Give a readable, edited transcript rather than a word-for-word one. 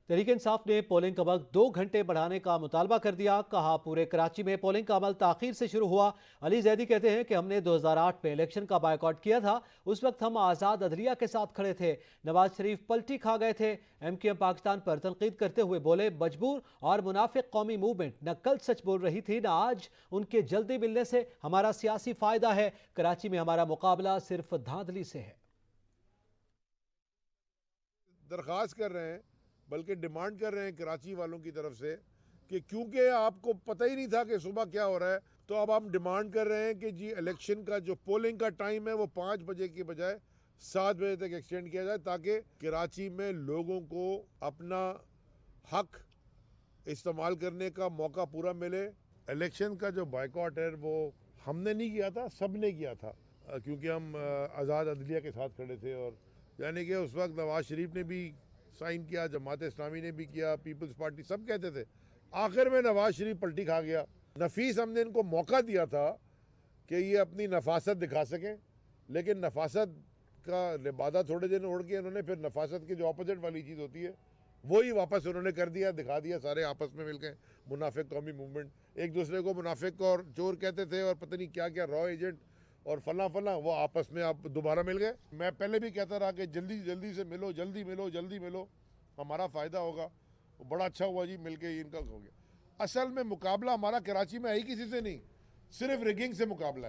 तहरीक इंसाफ ने पोलिंग का वक्त 2 घंटे बढ़ाने का मुतालबा कर दिया। कहा पूरे कराची में पोलिंग का अमल ताखीर से शुरू हुआ। अली जैदी कहते हैं कि हमने 2008 में इलेक्शन का बायकॉट किया था, उस वक्त हम आज़ाद अदलिया के साथ खड़े थे। नवाज शरीफ पलटी खा गए थे। MQM पाकिस्तान पर तनकीद करते हुए बोले, मजबूर और मुनाफिक कौमी मूवमेंट न कल सच बोल रही थी न आज उनके जल्दी मिलने से हमारा सियासी फायदा है। कराची में हमारा मुकाबला सिर्फ धांधली से है। दरख्वास्त कर रहे हैं, बल्कि डिमांड कर रहे हैं कराची वालों की तरफ से कि क्योंकि आपको पता ही नहीं था कि सुबह क्या हो रहा है, तो अब हम डिमांड कर रहे हैं कि जी इलेक्शन का जो पोलिंग का टाइम है वो 5 बजे की बजाय 7 बजे तक एक्सटेंड किया जाए, ताकि कराची में लोगों को अपना हक इस्तेमाल करने का मौका पूरा मिले। इलेक्शन का जो बायकॉट है वो हमने नहीं किया था, सब ने किया था, क्योंकि हम आज़ाद अदलिया के साथ खड़े थे। और यानी कि उस वक्त नवाज शरीफ ने भी साइन किया, जमात इस्लामी ने भी किया, पीपल्स पार्टी, सब कहते थे। आखिर में नवाज शरीफ पलटी खा गया। नफीस हमने इनको मौका दिया था कि ये अपनी नफासत दिखा सकें, लेकिन नफासत का लिबादा थोड़े दिन उड़ के इन्होंने फिर नफासत की जो अपोजिट वाली चीज़ होती है वही वापस उन्होंने कर दिया, दिखा दिया। सारे आपस में मिलकर मुनाफिक कौमी मूवमेंट एक दूसरे को मुनाफिक और चोर कहते थे और पता नहीं क्या क्या रॉ एजेंट और फला फला, वो आपस में अब दोबारा मिल गए। मैं पहले भी कहता रहा कि जल्दी जल्दी से मिलो, जल्दी मिलो, जल्दी मिलो, हमारा फ़ायदा होगा। वो बड़ा अच्छा हुआ जी, मिल के इनका हो गया। असल में मुकाबला हमारा कराची में है ही किसी से नहीं, सिर्फ रिगिंग से मुकाबला है।